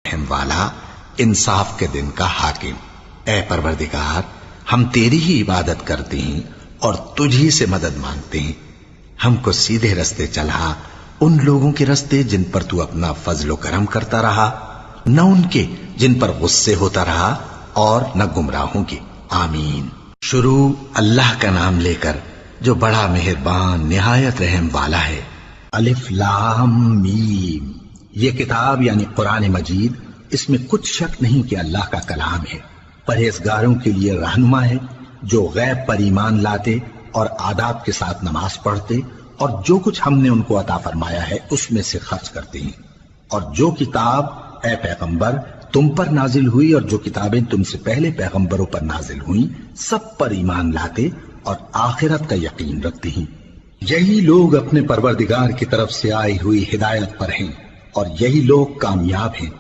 رحم والا، انصاف کے دن کا حاکم۔ اے پروردگار، ہم تیری ہی عبادت کرتے ہیں اور تجھی سے مدد مانگتے ہیں۔ ہم کو سیدھے رستے چلا، ان لوگوں کے رستے جن پر تو اپنا فضل و کرم کرتا رہا، نہ ان کے جن پر غصے ہوتا رہا، اور نہ گمراہوں کے۔ آمین۔ شروع اللہ کا نام لے کر جو بڑا مہربان نہایت رحم والا ہے۔ الف لام میم۔ یہ کتاب یعنی قرآن مجید، اس میں کچھ شک نہیں کہ اللہ کا کلام ہے، پرہیزگاروں کے لیے رہنما ہے جو غیب پر ایمان لاتے اور آداب کے ساتھ نماز پڑھتے اور جو کچھ ہم نے ان کو عطا فرمایا ہے اس میں سے خرچ کرتے ہیں، اور جو کتاب اے پیغمبر تم پر نازل ہوئی اور جو کتابیں تم سے پہلے پیغمبروں پر نازل ہوئیں سب پر ایمان لاتے اور آخرت کا یقین رکھتے ہیں۔ یہی لوگ اپنے پروردگار کی طرف سے آئی ہوئی ہدایت پر ہیں اور یہی لوگ کامیاب ہیں۔